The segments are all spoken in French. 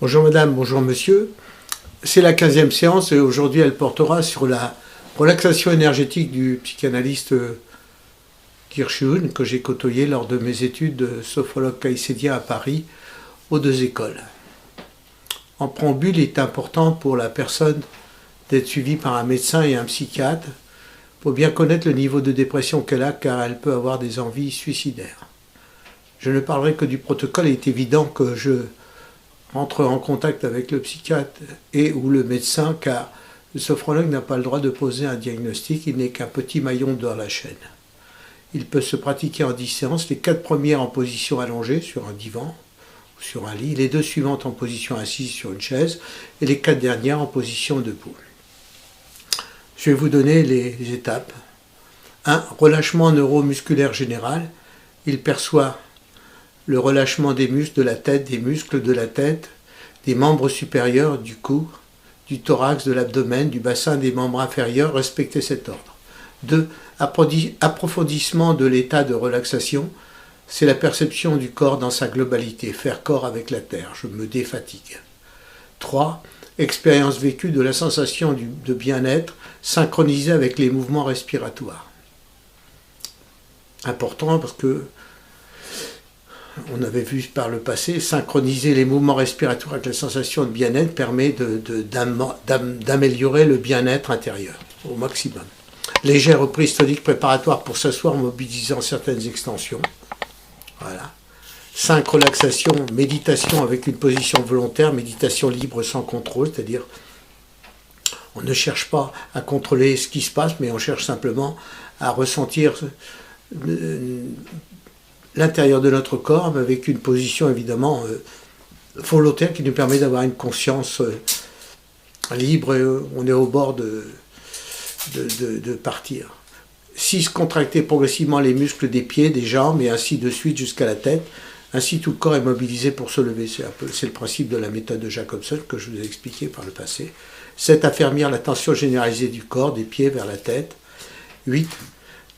Bonjour madame, bonjour monsieur. C'est la 15e séance et aujourd'hui elle portera sur la relaxation énergétique du psychanalyste Kirschun que j'ai côtoyé lors de mes études de sophrologue caïcédien à Paris aux deux écoles. En préambule, il est important pour la personne d'être suivie par un médecin et un psychiatre pour bien connaître le niveau de dépression qu'elle a car elle peut avoir des envies suicidaires. Je ne parlerai que du protocole. Il est évident que je entre en contact avec le psychiatre et ou le médecin car le sophrologue n'a pas le droit de poser un diagnostic, il n'est qu'un petit maillon dans la chaîne. Il peut se pratiquer en 10 séances, les 4 premières en position allongée sur un divan ou sur un lit, les 2 suivantes en position assise sur une chaise et les 4 dernières en position debout. Je vais vous donner les étapes. 1. Relâchement neuromusculaire général. Il perçoit le relâchement des muscles de la tête, des muscles de la tête, des membres supérieurs, du cou, du thorax, de l'abdomen, du bassin, des membres inférieurs. Respectez cet ordre. 2. Approfondissement de l'état de relaxation. C'est la perception du corps dans sa globalité, faire corps avec la terre. Je me défatigue. 3. Expérience vécue de la sensation de bien-être synchronisée avec les mouvements respiratoires. Important parce que on avait vu par le passé, synchroniser les mouvements respiratoires avec la sensation de bien-être permet d'améliorer le bien-être intérieur au maximum. Légère reprise tonique préparatoire pour s'asseoir en mobilisant certaines extensions. Voilà. 5. Relaxation, méditation avec une position volontaire, méditation libre sans contrôle, c'est-à-dire on ne cherche pas à contrôler ce qui se passe, mais on cherche simplement à ressentir l'intérieur de notre corps, avec une position évidemment volontaire qui nous permet d'avoir une conscience libre et on est au bord de partir. 6. Contracter progressivement les muscles des pieds, des jambes et ainsi de suite jusqu'à la tête. Ainsi tout le corps est mobilisé pour se lever. C'est le principe de la méthode de Jacobson que je vous ai expliqué par le passé. 7. Affermir la tension généralisée du corps, des pieds vers la tête. 8.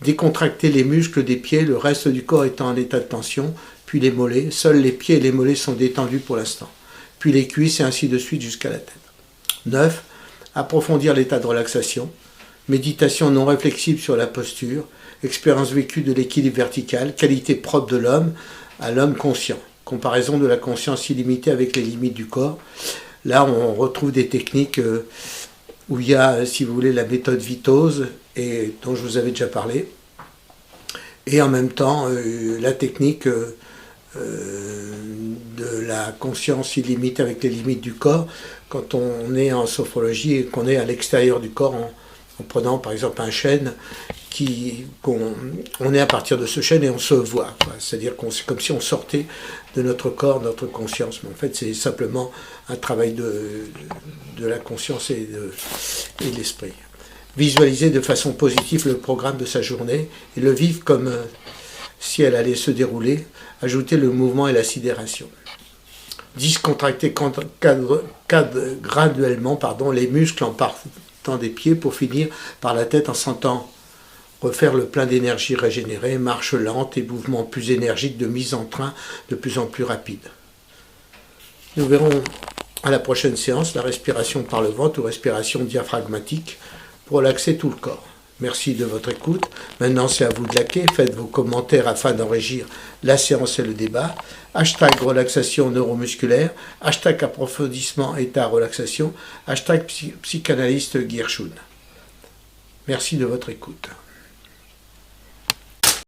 Décontracter les muscles des pieds, le reste du corps étant en état de tension, puis les mollets. Seuls les pieds et les mollets sont détendus pour l'instant. Puis les cuisses et ainsi de suite jusqu'à la tête. 9. Approfondir l'état de relaxation. Méditation non réflexive sur la posture. Expérience vécue de l'équilibre vertical. Qualité propre de l'homme à l'homme conscient. Comparaison de la conscience illimitée avec les limites du corps. Là, on retrouve des techniques où il y a, si vous voulez, la méthode Vitose, et dont je vous avais déjà parlé, et en même temps la technique de la conscience illimitée avec les limites du corps, quand on est en sophrologie et qu'on est à l'extérieur du corps, en prenant par exemple un chêne, on est à partir de ce chêne et on se voit. C'est-à-dire que c'est comme si on sortait de notre corps, notre conscience. Mais en fait, c'est simplement un travail de la conscience et de l'esprit. Visualiser de façon positive le programme de sa journée et le vivre comme si elle allait se dérouler. Ajouter le mouvement et la sidération. 10. Contracter graduellement les muscles en partant des pieds pour finir par la tête en sentant refaire le plein d'énergie régénérée, marche lente et mouvement plus énergique de mise en train de plus en plus rapide. Nous verrons à la prochaine séance la respiration par le ventre ou respiration diaphragmatique pour relaxer tout le corps. Merci de votre écoute. Maintenant, c'est à vous de liker. Faites vos commentaires afin d'enrichir la séance et le débat. Hashtag relaxation neuromusculaire. Hashtag approfondissement état relaxation. Hashtag psychanalyste Kirschun. Merci de votre écoute.